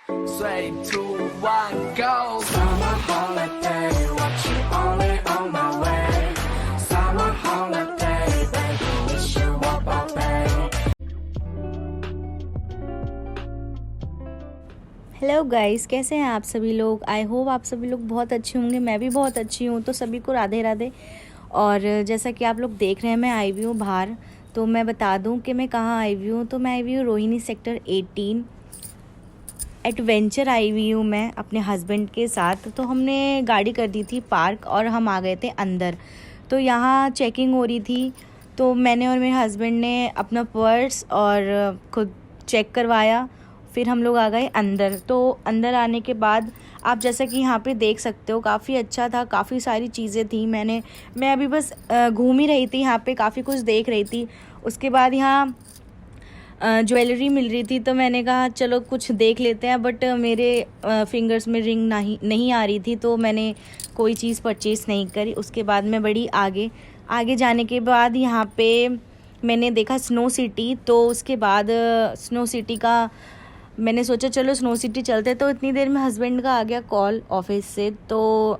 3, 2, 1, go! Summer holiday, what you only on my way. Summer holiday, baby, wish you were baby. Hello guys, कैसे हैं आप सभी लोग। I hope आप सभी लोग बहुत अच्छे होंगे। मैं भी बहुत अच्छी हूँ। तो सभी को राधे राधे। और जैसा कि आप लोग देख रहे हैं, मैं आई हुई हूँ बाहर। तो मैं बता दूँ कि मैं कहाँ आई हुई हूँ। तो मैं आई हुई हूँ रोहिणी सेक्टर 18 एडवेंचर आई हुई हूँ मैं अपने हस्बैंड के साथ। तो हमने गाड़ी कर दी थी पार्क और हम आ गए थे अंदर। तो यहाँ चेकिंग हो रही थी। तो मैंने और मेरे हस्बैंड ने अपना पर्स और खुद चेक करवाया। फिर हम लोग आ गए अंदर। तो अंदर आने के बाद आप जैसा कि यहाँ पे देख सकते हो, काफ़ी अच्छा था, काफ़ी सारी चीज़ें थी। मैं अभी बस घूम ही रही थी यहाँ पे, काफ़ी कुछ देख रही थी। उसके बाद यहाँ ज्वेलरी मिल रही थी। तो मैंने कहा चलो कुछ देख लेते हैं, बट मेरे फिंगर्स में रिंग नहीं आ रही थी। तो मैंने कोई चीज़ परचेज़ नहीं करी। उसके बाद मैं बड़ी आगे जाने के बाद यहाँ पे मैंने देखा स्नो सिटी। तो उसके बाद स्नो सिटी का मैंने सोचा चलो स्नो सिटी चलते। तो इतनी देर में हस्बैंड का आ गया कॉल ऑफिस से। तो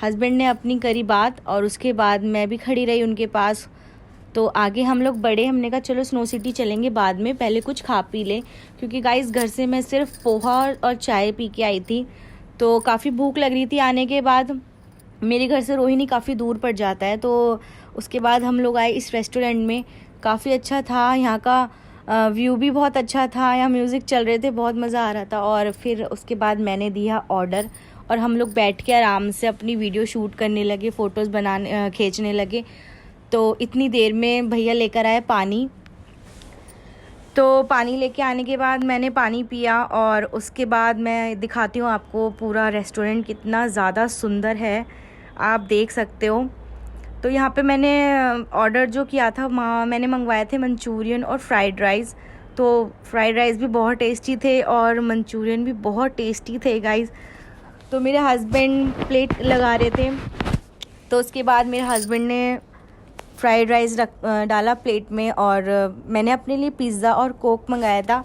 हस्बैंड ने अपनी करी बात और उसके बाद मैं भी खड़ी रही उनके पास। तो आगे हम लोग बढ़े। हमने कहा चलो स्नो सिटी चलेंगे बाद में, पहले कुछ खा पी लें, क्योंकि गाइस घर से मैं सिर्फ पोहा और चाय पी के आई थी। तो काफ़ी भूख लग रही थी। आने के बाद मेरे घर से रोहिणी काफ़ी दूर पड़ जाता है। तो उसके बाद हम लोग आए इस रेस्टोरेंट में। काफ़ी अच्छा था, यहाँ का व्यू भी बहुत अच्छा था। यहाँ म्यूज़िक चल रहे थे, बहुत मज़ा आ रहा था। और फिर उसके बाद मैंने दिया ऑर्डर और हम लोग बैठ के आराम से अपनी वीडियो शूट करने लगे, फ़ोटोज़ खींचने लगे। तो इतनी देर में भैया लेकर आए पानी। तो पानी लेके आने के बाद मैंने पानी पिया और उसके बाद मैं दिखाती हूँ आपको पूरा रेस्टोरेंट कितना ज़्यादा सुंदर है, आप देख सकते हो। तो यहाँ पे मैंने ऑर्डर जो किया था, मैंने मंगवाए थे मंचूरियन और फ्राइड राइस। तो फ्राइड राइस भी बहुत टेस्टी थे और मंचूरियन भी बहुत टेस्टी थे गाइस। तो मेरे हस्बैंड प्लेट लगा रहे थे। तो उसके बाद मेरे हस्बैंड ने फ्राइड राइस डाला प्लेट में और मैंने अपने लिए पिज़्ज़ा और कोक मंगाया था।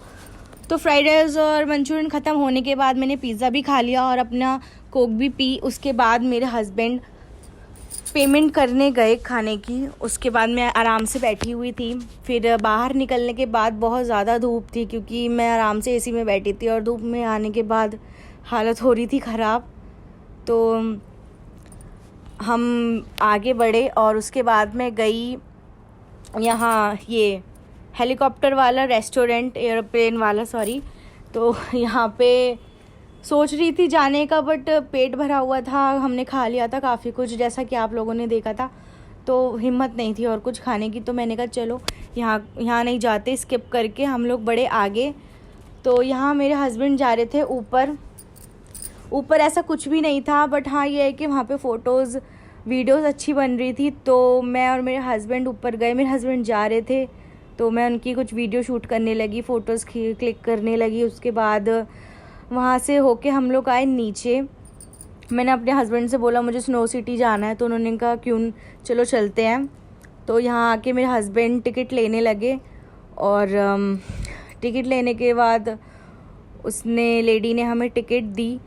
तो फ्राइड राइस और मंचूरियन ख़त्म होने के बाद मैंने पिज़्ज़ा भी खा लिया और अपना कोक भी पी। उसके बाद मेरे हस्बैंड पेमेंट करने गए खाने की। उसके बाद मैं आराम से बैठी हुई थी। फिर बाहर निकलने के बाद बहुत ज़्यादा धूप थी, क्योंकि मैं आराम से एसी में बैठी थी और धूप में आने के बाद हालत हो रही थी ख़राब। तो हम आगे बढ़े और उसके बाद मैं गई यहाँ ये हेलीकॉप्टर वाला रेस्टोरेंट, एयरप्लेन वाला सॉरी। तो यहाँ पे सोच रही थी जाने का, बट पेट भरा हुआ था, हमने खा लिया था काफ़ी कुछ, जैसा कि आप लोगों ने देखा था। तो हिम्मत नहीं थी और कुछ खाने की। तो मैंने कहा चलो यहाँ नहीं जाते, स्किप करके हम लोग बड़े आगे। तो यहाँ मेरे हस्बैंड जा रहे थे ऊपर ऐसा कुछ भी नहीं था, बट हाँ ये है कि वहाँ पे फ़ोटोज़ वीडियोज़ अच्छी बन रही थी। तो मैं और मेरे हस्बैंड ऊपर गए, मेरे हस्बैंड जा रहे थे। तो मैं उनकी कुछ वीडियो शूट करने लगी, फ़ोटोज़ क्लिक करने लगी। उसके बाद वहाँ से होके हम लोग आए नीचे। मैंने अपने हस्बैंड से बोला मुझे स्नो सिटी जाना है। तो उन्होंने कहा क्यों, चलो चलते हैं। तो यहाँ आके मेरे हस्बैंड टिकट लेने लगे और टिकट लेने के बाद लेडी ने हमें टिकट दी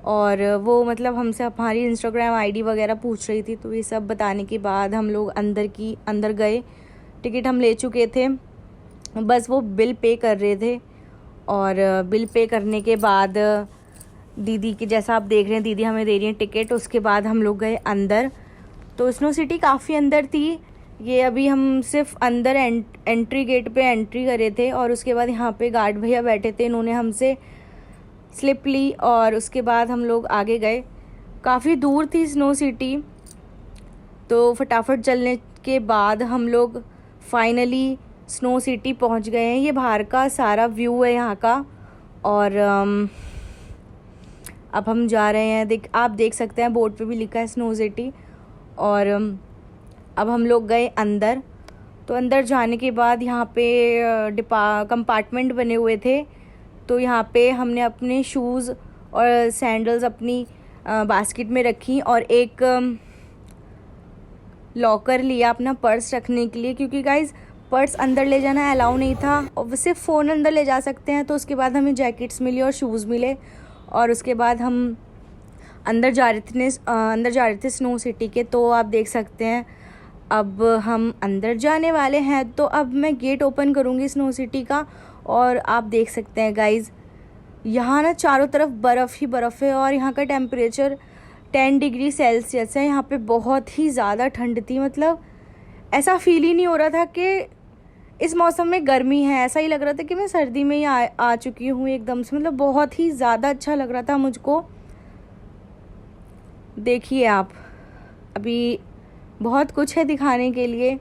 और वो मतलब हमसे हमारी इंस्टाग्राम आईडी वगैरह पूछ रही थी। तो ये सब बताने के बाद हम लोग अंदर गए। टिकट हम ले चुके थे, बस वो बिल पे कर रहे थे। और बिल पे करने के बाद दीदी की, जैसा आप देख रहे हैं, दीदी हमें दे रही हैं टिकट। उसके बाद हम लोग गए अंदर। तो स्नो सिटी काफ़ी अंदर थी ये। अभी हम सिर्फ अंदर एंट्री गेट पे एंट्री करे थे और उसके बाद यहाँ पे गार्ड भैया बैठे थे, इन्होंने हमसे स्लिप ली और उसके बाद हम लोग आगे गए। काफ़ी दूर थी स्नो सिटी। तो फटाफट चलने के बाद हम लोग फाइनली स्नो सिटी पहुंच गए हैं। ये बाहर का सारा व्यू है यहाँ का। और अब हम जा रहे हैं, आप देख सकते हैं बोर्ड पे भी लिखा है स्नो सिटी। और अब हम लोग गए अंदर। तो अंदर जाने के बाद यहाँ पे कंपार्टमेंट बने हुए थे। तो यहाँ पे हमने अपने शूज़ और सैंडल्स अपनी बास्केट में रखी और एक लॉकर लिया अपना पर्स रखने के लिए, क्योंकि गाइज़ पर्स अंदर ले जाना अलाउ नहीं था, और सिर्फ फ़ोन अंदर ले जा सकते हैं। तो उसके बाद हमें जैकेट्स मिली और शूज़ मिले, और उसके बाद हम अंदर जा रहे थे स्नो सिटी के। तो आप देख सकते हैं अब हम अंदर जाने वाले हैं। तो अब मैं गेट ओपन करूँगी स्नो सिटी का, और आप देख सकते हैं गाइज़ यहाँ ना चारों तरफ बर्फ़ ही बर्फ़ है, और यहाँ का टेम्परेचर 10 डिग्री सेल्सियस है। यहाँ पे बहुत ही ज़्यादा ठंड थी, मतलब ऐसा फील ही नहीं हो रहा था कि इस मौसम में गर्मी है। ऐसा ही लग रहा था कि मैं सर्दी में ही आ चुकी हूँ एकदम से। मतलब बहुत ही ज़्यादा अच्छा लग रहा था मुझको। देखिए आप, अभी बहुत कुछ है दिखाने के लिए।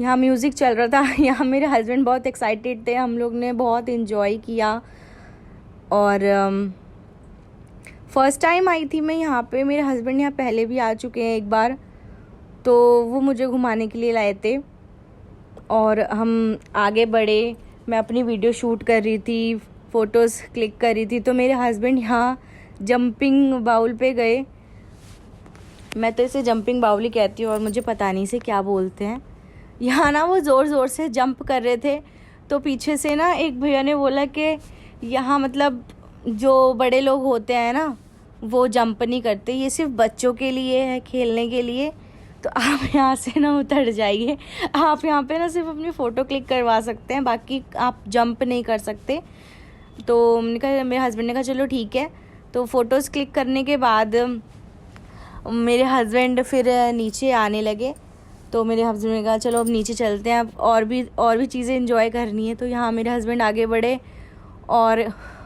यहाँ म्यूज़िक चल रहा था, यहाँ मेरे हस्बैंड बहुत एक्साइटेड थे, हम लोग ने बहुत इन्जॉय किया। और फर्स्ट टाइम आई थी मैं यहाँ पे, मेरे हस्बैंड यहाँ पहले भी आ चुके हैं एक बार, तो वो मुझे घुमाने के लिए लाए थे। और हम आगे बढ़े, मैं अपनी वीडियो शूट कर रही थी, फ़ोटोज़ क्लिक कर रही थी। तो मेरे हस्बैंड यहाँ जंपिंग बाउल पे गए, मैं तो इसे जंपिंग बाउल ही कहती हूँ और मुझे पता नहीं से क्या बोलते हैं। यहाँ ना वो ज़ोर ज़ोर से जंप कर रहे थे, तो पीछे से ना एक भैया ने बोला कि यहाँ मतलब जो बड़े लोग होते हैं ना वो जंप नहीं करते, ये सिर्फ बच्चों के लिए है, खेलने के लिए। तो आप यहाँ से ना उतर जाइए, आप यहाँ पे ना सिर्फ अपनी फ़ोटो क्लिक करवा सकते हैं, बाकी आप जंप नहीं कर सकते। तो मैंने कहा, मेरे हस्बैंड ने कहा चलो ठीक है। तो फ़ोटोज़ क्लिक करने के बाद मेरे हस्बैंड फिर नीचे आने लगे। तो मेरे हस्बैंड ने कहा चलो अब नीचे चलते हैं, अब और भी चीज़ें एंजॉय करनी है। तो यहाँ मेरे हस्बैंड आगे बढ़े और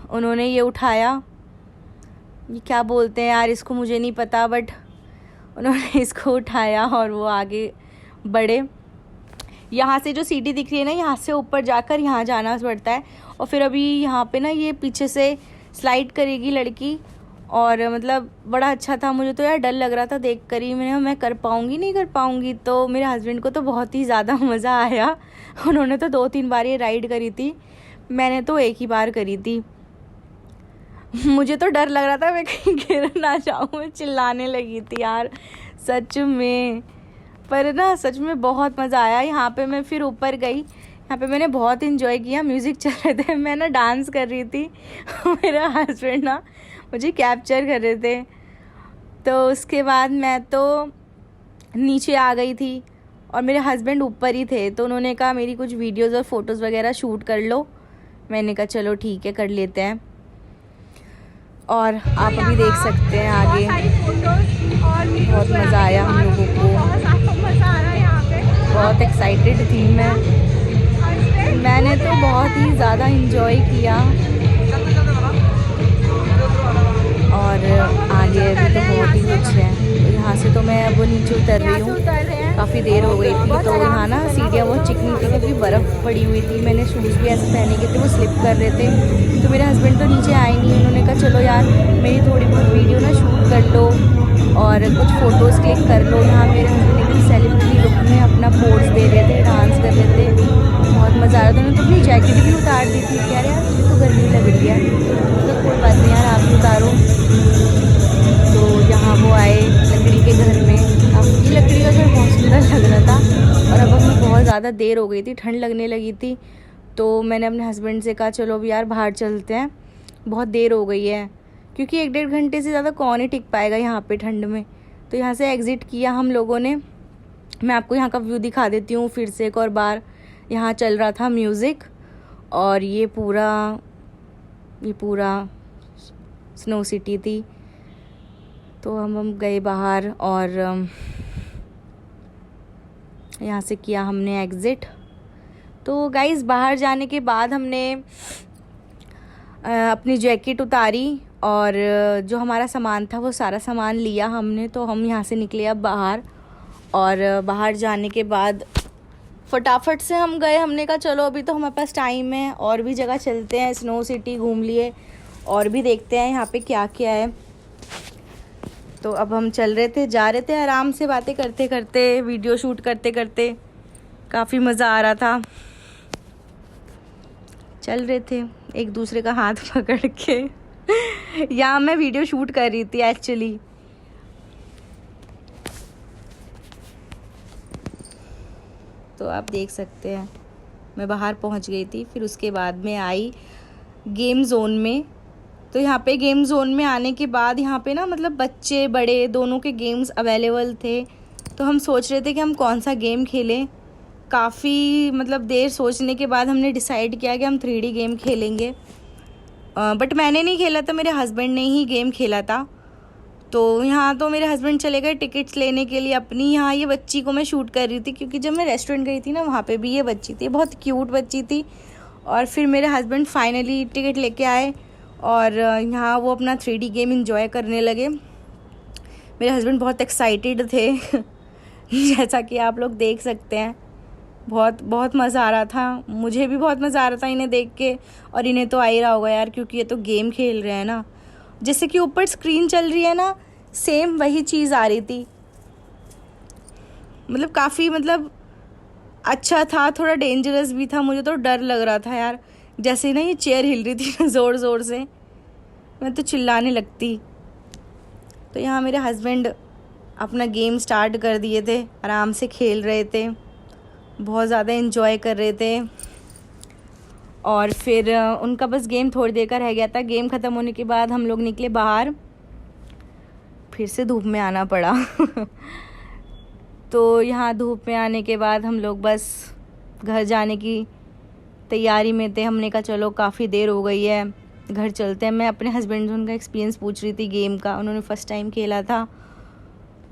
उन्होंने ये उठाया, ये क्या बोलते हैं यार इसको, मुझे नहीं पता, बट उन्होंने इसको उठाया और वो आगे बढ़े। यहाँ से जो सीढ़ी दिख रही है ना, यहाँ से ऊपर जाकर यहाँ जाना पड़ता है। और फिर अभी यहाँ पे ना ये पीछे से स्लाइड करेगी लड़की, और मतलब बड़ा अच्छा था। मुझे तो यार डर लग रहा था देख कर ही, मैं कर पाऊँगी नहीं कर पाऊँगी। तो मेरे हस्बैंड को तो बहुत ही ज़्यादा मज़ा आया, उन्होंने तो 2-3 बार ये राइड करी थी, मैंने तो एक ही बार करी थी। मुझे तो डर लग रहा था मैं कहीं गिर ना जाऊँ, मैं चिल्लाने लगी थी यार सच में। पर ना सच में बहुत मज़ा आया। यहाँ पे मैं फिर ऊपर गई, यहाँ पे मैंने बहुत इन्जॉय किया, म्यूज़िक चल रहे थे, मैं ना डांस कर रही थी, मेरा हस्बैंड ना मुझे कैप्चर कर रहे थे। तो उसके बाद मैं तो नीचे आ गई थी और मेरे हस्बैंड ऊपर ही थे, तो उन्होंने कहा मेरी कुछ वीडियोज़ और फ़ोटोज़ वगैरह शूट कर लो। मैंने कहा चलो ठीक है कर लेते हैं। और आप अभी देख सकते हैं आगे, बहुत मज़ा आया हम लोगों को, बहुत एक्साइटेड थी मैंने तो बहुत ही ज़्यादा इन्जॉय किया। और आगे अभी तो बहुत ही कुछ है। तो यहाँ से तो मैं अब नीचे उतर रही हूँ, काफ़ी देर हो गई थी। तो यहाँ ना सीढ़ियाँ बहुत चिकनी थी क्योंकि बर्फ़ पड़ी हुई थी, मैंने शूज़ भी ऐसे पहने के थे, वो स्लिप कर रहे थे। तो मेरे हस्बैंड तो नीचे आए नहीं, उन्होंने कहा चलो यार मेरी थोड़ी बहुत वीडियो ना शूट कर लो और कुछ फ़ोटोज़ क्लिक कर लो। यहाँ मेरे हस्बैंड एकदम सेलिब्रिटी लुक में अपना पोज दे रहे थे, डांस कर रहे थे, बहुत मज़ा आ रहा था। उन्होंने तो अपनी जैकेट भी उतार दी थी, कह रहे यार मुझे तो गर्मी लग रही है। तो कोई बात नहीं यार, आप भी उतारो। तो यहाँ वो आए लकड़ी के घर में, काफ़ी लकड़ी का घर बहुत सुंदर लग रहा था। और अब हमें बहुत ज़्यादा देर हो गई थी, ठंड लगने लगी थी। तो मैंने अपने हस्बैंड से कहा चलो अभी यार बाहर चलते हैं, बहुत देर हो गई है, क्योंकि 1-1.5 घंटे से ज़्यादा कौन ही टिक पाएगा यहाँ पे ठंड में। तो यहाँ से एग्ज़िट किया हम लोगों ने। मैं आपको यहाँ का व्यू दिखा देती हूँ फिर से एक और बार। यहाँ चल रहा था म्यूज़िक और ये पूरा स्नो सिटी थी। तो हम गए बाहर और यहाँ से किया हमने एग्ज़िट। तो गाइज़ बाहर जाने के बाद हमने अपनी जैकेट उतारी और जो हमारा सामान था वो सारा सामान लिया हमने। तो हम यहाँ से निकले अब बाहर, और बाहर जाने के बाद फटाफट से हम गए, हमने कहा चलो अभी तो हमारे पास टाइम है, और भी जगह चलते हैं, स्नो सिटी घूम लिए और भी देखते हैं यहाँ पे क्या क्या है। तो अब हम चल रहे थे, जा रहे थे आराम से, बातें करते करते, वीडियो शूट करते करते, काफ़ी मज़ा आ रहा था। चल रहे थे एक दूसरे का हाथ पकड़ के। यहाँ मैं वीडियो शूट कर रही थी एक्चुअली। तो तो आप देख सकते हैं मैं बाहर पहुंच गई थी। फिर उसके बाद में आई गेम जोन में। तो यहाँ पे गेम जोन में आने के बाद यहाँ पे ना मतलब बच्चे बड़े दोनों के गेम्स अवेलेबल थे। तो हम सोच रहे थे कि हम कौन सा गेम खेलें। काफ़ी मतलब देर सोचने के बाद हमने डिसाइड किया कि हम 3D गेम खेलेंगे। बट मैंने नहीं खेला था, मेरे हस्बैंड ने ही गेम खेला था। तो यहाँ तो मेरे हस्बैंड चले गए टिकट्स लेने के लिए अपनी। यहाँ ये बच्ची को मैं शूट कर रही थी क्योंकि जब मैं रेस्टोरेंट गई थी ना वहाँ पे भी ये बच्ची थी, बहुत क्यूट बच्ची थी। और फिर मेरे हस्बैंड फाइनली टिकट लेके आए और यहाँ वो अपना 3D गेम इंजॉय करने लगे। मेरे हस्बैंड बहुत एक्साइटेड थे जैसा कि आप लोग देख सकते हैं। बहुत मज़ा आ रहा था, मुझे भी बहुत मज़ा आ रहा था इन्हें देख के। और इन्हें तो आ ही रहा होगा यार, क्योंकि ये तो गेम खेल रहे हैं ना। जैसे कि ऊपर स्क्रीन चल रही है ना, सेम वही चीज़ आ रही थी। मतलब काफ़ी मतलब अच्छा था, थोड़ा डेंजरस भी था। मुझे तो डर लग रहा था यार, जैसे ना ये चेयर हिल रही थी ना ज़ोर ज़ोर से, मैं तो चिल्लाने लगती। तो यहाँ मेरे हस्बैंड अपना गेम स्टार्ट कर दिए थे, आराम से खेल रहे थे, बहुत ज़्यादा एंजॉय कर रहे थे। और फिर उनका बस गेम थोड़ी देर का रह गया था। गेम ख़त्म होने के बाद हम लोग निकले बाहर, फिर से धूप में आना पड़ा तो यहाँ धूप में आने के बाद हम लोग बस घर जाने की तैयारी में थे। हमने कहा चलो काफ़ी देर हो गई है, घर चलते हैं। मैं अपने हस्बैंड से उनका एक्सपीरियंस पूछ रही थी गेम का, उन्होंने फ़र्स्ट टाइम खेला था।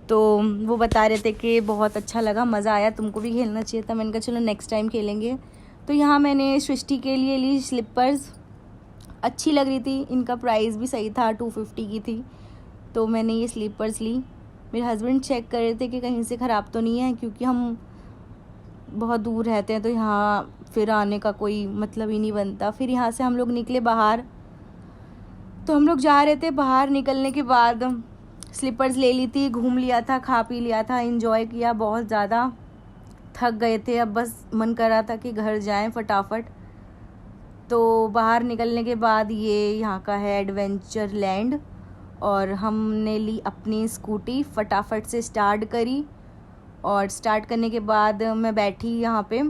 तो वो बता रहे थे कि बहुत अच्छा लगा, मज़ा आया, तुमको भी खेलना चाहिए था। मैंने कहा चलो नेक्स्ट टाइम खेलेंगे। तो यहाँ मैंने सृष्टि के लिए ली स्लीपर्स, अच्छी लग रही थी, इनका प्राइस भी सही था, 250 की थी। तो मैंने ये स्लीपर्स ली। मेरे हस्बैंड चेक कर रहे थे कि कहीं से ख़राब तो नहीं है, क्योंकि हम बहुत दूर रहते हैं तो यहाँ फिर आने का कोई मतलब ही नहीं बनता। फिर यहाँ से हम लोग निकले बाहर। तो हम लोग जा रहे थे, बाहर निकलने के बाद स्लीपर्स ले ली थी, घूम लिया था, खा पी लिया था, एंजॉय किया, बहुत ज़्यादा थक गए थे। अब बस मन कर रहा था कि घर जाएं फटाफट। तो बाहर निकलने के बाद ये यहाँ का है एडवेंचर लैंड, और हमने ली अपनी स्कूटी, फटाफट से स्टार्ट करी। और स्टार्ट करने के बाद मैं बैठी यहाँ पे,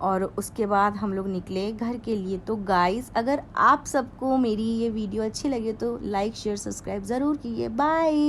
और उसके बाद हम लोग निकले घर के लिए। तो गाइस, अगर आप सबको मेरी ये वीडियो अच्छी लगे तो लाइक शेयर सब्सक्राइब ज़रूर कीजिए। बाय।